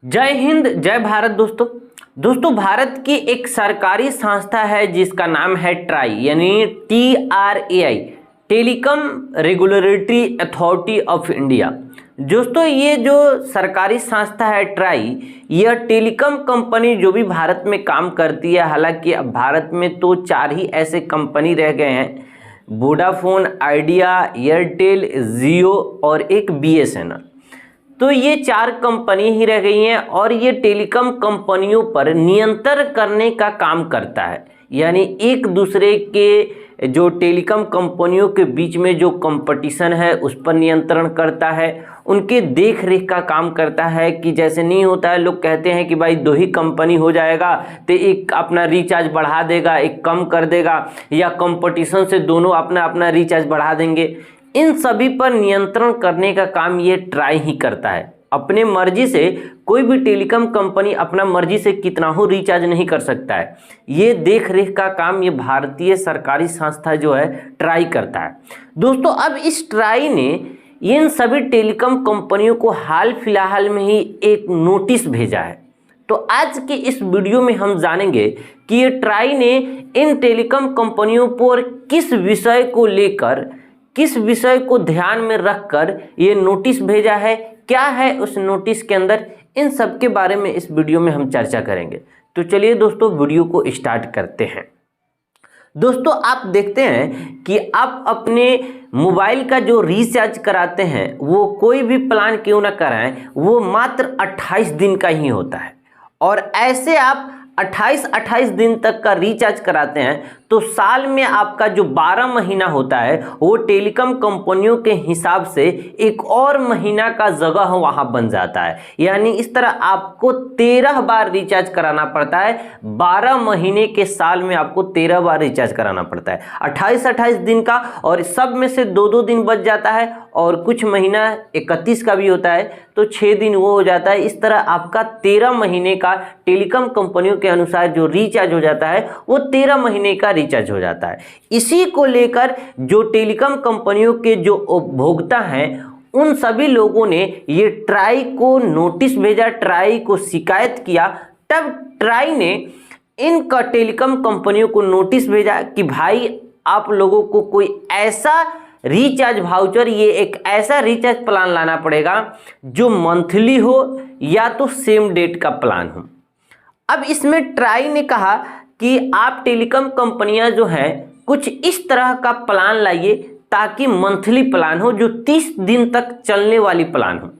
जय हिंद जय भारत। दोस्तों भारत की एक सरकारी संस्था है जिसका नाम है ट्राई यानी TRAI, telecom regulatory authority of India. दोस्तों ये जो सरकारी संस्था है ट्राई, यह टेलीकॉम कंपनी जो भी भारत में काम करती है, हालांकि अब भारत में तो 4 ही ऐसे कंपनी रह गए हैं, वोडाफोन, आइडिया, एयरटेल, जियो और एक BSNL। तो ये 4 कंपनी ही रह गई हैं और ये टेलीकॉम कंपनियों पर नियंत्रण करने का काम करता है, यानी एक दूसरे के जो टेलीकॉम कंपनियों के बीच में जो कंपटीशन है उस पर नियंत्रण करता है, उनके देख रेख का काम करता है कि जैसे नहीं होता है, लोग कहते हैं कि भाई 2 ही कंपनी हो जाएगा तो एक अपना रिचार्ज बढ़ा देगा, एक कम कर देगा, या कंपटीशन से दोनों अपना अपना रिचार्ज बढ़ा देंगे। इन सभी पर नियंत्रण करने का काम ये ट्राई ही करता है। अपने मर्जी से कोई भी टेलीकॉम कंपनी अपना मर्जी से कितना हो रिचार्ज नहीं कर सकता है। ये देख रेख का काम ये भारतीय सरकारी संस्था जो है ट्राई करता है। दोस्तों अब इस ट्राई ने इन सभी टेलीकॉम कंपनियों को हाल फिलहाल में ही एक नोटिस भेजा है। तो आज के इस वीडियो में हम जानेंगे कि ये ट्राई ने इन टेलीकॉम कंपनियों पर किस विषय को ध्यान में रखकर ये नोटिस भेजा है, क्या है उस नोटिस के अंदर, इन सब के बारे में इस वीडियो में हम चर्चा करेंगे। तो चलिए दोस्तों वीडियो को स्टार्ट करते हैं। दोस्तों आप देखते हैं कि आप अपने मोबाइल का जो रिचार्ज कराते हैं वो कोई भी प्लान क्यों ना कराएं, वो मात्र 28 दिन का ही होता है। और ऐसे आप 28 दिन तक का रिचार्ज कराते हैं तो साल में आपका जो 12 महीना होता है वो टेलीकॉम कंपनियों के हिसाब से एक और महीना का जगह वहां बन जाता है। यानी इस तरह आपको 13 बार रिचार्ज कराना पड़ता है। 12 महीने के साल में आपको 13 बार रिचार्ज कराना पड़ता है, 28 दिन का, और सब में से 2 दिन बच जाता है और कुछ महीना 31 का भी होता है तो 6 दिन वो हो जाता है। इस तरह आपका 13 महीने का टेलीकॉम कंपनियों के अनुसार जो रिचार्ज हो जाता है वो 13 महीने का रिचार्ज हो जाता है। इसी को लेकर जो टेलीकॉम कंपनियों के जो उपभोक्ता हैं उन सभी लोगों ने ये ट्राई को नोटिस भेजा, ट्राई को शिकायत किया। तब ट्राई ने इन टेलीकॉम कंपनियों को नोटिस भेजा कि भाई आप लोगों को कोई ऐसा रिचार्ज वाउचर, ये एक ऐसा रिचार्ज प्लान लाना पड़ेगा जो मंथली हो या तो सेम डेट का प्लान हो। अब इसमें ट्राई ने कहा कि आप टेलीकॉम कंपनियां जो हैं कुछ इस तरह का प्लान लाइए ताकि मंथली प्लान हो जो 30 दिन तक चलने वाली प्लान हो।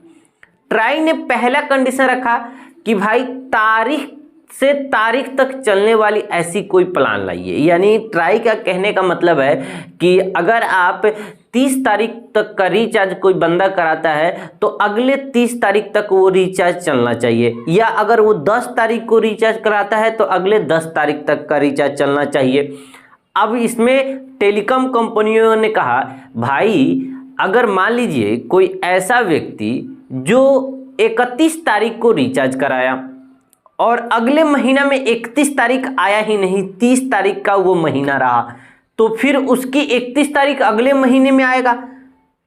ट्राई ने पहला कंडीशन रखा कि भाई तारीख से तारीख तक चलने वाली ऐसी कोई प्लान लाइए। यानी ट्राई का कहने का मतलब है कि अगर आप 30 तारीख तक का रिचार्ज कोई बंदा कराता है तो अगले 30 तारीख तक वो रिचार्ज चलना चाहिए, या अगर वो 10 तारीख को रिचार्ज कराता है तो अगले 10 तारीख तक का रिचार्ज चलना चाहिए। अब इसमें टेलीकॉम कंपनियों ने कहा भाई अगर मान लीजिए कोई ऐसा व्यक्ति जो 31 तारीख को रिचार्ज कराया और अगले महीना में 31 तारीख आया ही नहीं, 30 तारीख का वो महीना रहा, तो फिर उसकी 31 तारीख अगले महीने में आएगा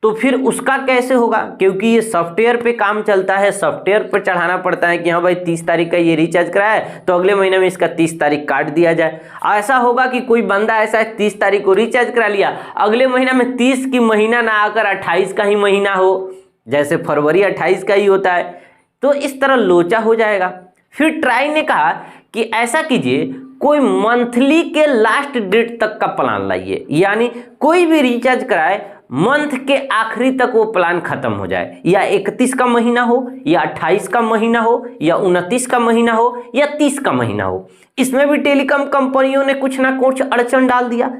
तो फिर उसका कैसे होगा? क्योंकि ये सॉफ्टवेयर पे काम चलता है, सॉफ्टवेयर पर चढ़ाना पड़ता है कि हाँ भाई 30 तारीख का ये रिचार्ज कराया है तो अगले महीने में इसका 30 तारीख काट दिया जाए। ऐसा होगा कि कोई बंदा ऐसा है 30 तारीख को रिचार्ज करा लिया, अगले महीना में 30 की महीना ना आकर 28 का ही महीना हो, जैसे फरवरी 28 का ही होता है, तो इस तरह लोचा हो जाएगा। फिर ट्राई ने कहा कि ऐसा कीजिए कोई मंथली के लास्ट डेट तक का प्लान लाइए, यानी कोई भी रिचार्ज कराए मंथ के आखिरी तक वो प्लान खत्म हो जाए, या 31 का महीना हो या 28 का महीना हो या 29 का महीना हो या 30 का महीना हो। इसमें भी टेलीकॉम कंपनियों ने कुछ ना कुछ अड़चन डाल दिया।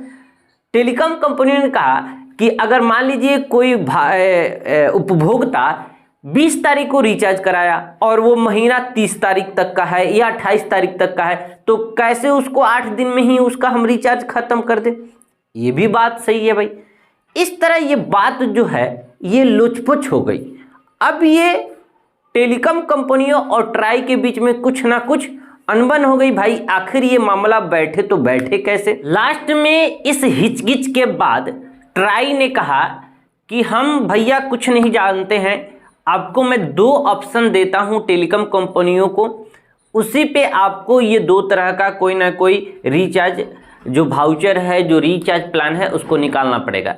टेलीकॉम कंपनियों ने कहा कि अगर मान लीजिए कोई उपभोक्ता 20 तारीख को रिचार्ज कराया और वो महीना 30 तारीख तक का है या 28 तारीख तक का है तो कैसे उसको 8 दिन में ही उसका हम रिचार्ज खत्म कर दें? ये भी बात सही है भाई। इस तरह ये बात जो है ये लुचपुच हो गई। अब ये टेलीकॉम कंपनियों और ट्राई के बीच में कुछ ना कुछ अनबन हो गई। भाई आखिर ये मामला बैठे तो बैठे कैसे? लास्ट में इस हिचकिच के बाद ट्राई ने कहा कि हम भैया कुछ नहीं जानते हैं, आपको मैं 2 ऑप्शन देता हूं टेलीकॉम कंपनियों को, उसी पे आपको ये 2 तरह का कोई ना कोई रिचार्ज जो वाउचर है, जो रिचार्ज प्लान है, उसको निकालना पड़ेगा।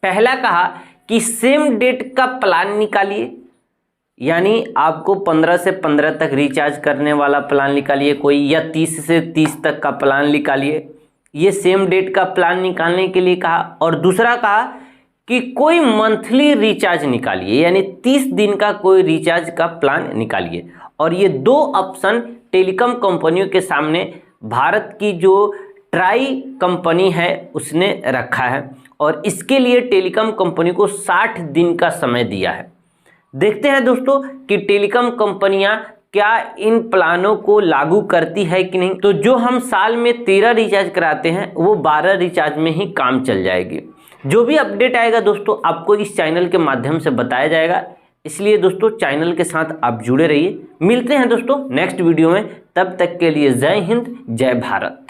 पहला कहा कि सेम डेट का प्लान निकालिए, यानी आपको 15 से 15 तक रिचार्ज करने वाला प्लान निकालिए कोई, या 30 से 30 तक का प्लान निकालिए। ये सेम डेट का प्लान निकालने के लिए कहा। और दूसरा कहा कि कोई मंथली रिचार्ज निकालिए, यानी 30 दिन का कोई रिचार्ज का प्लान निकालिए। और ये 2 ऑप्शन टेलीकॉम कंपनियों के सामने भारत की जो ट्राई कंपनी है उसने रखा है, और इसके लिए टेलीकॉम कंपनी को 60 दिन का समय दिया है। देखते हैं दोस्तों कि टेलीकॉम कंपनियां क्या इन प्लानों को लागू करती है कि नहीं। तो जो हम साल में 13 रिचार्ज कराते हैं वो 12 रिचार्ज में ही काम चल जाएगी। जो भी अपडेट आएगा दोस्तों आपको इस चैनल के माध्यम से बताया जाएगा, इसलिए दोस्तों चैनल के साथ आप जुड़े रहिए। मिलते हैं दोस्तों नेक्स्ट वीडियो में, तब तक के लिए जय हिंद, जय भारत।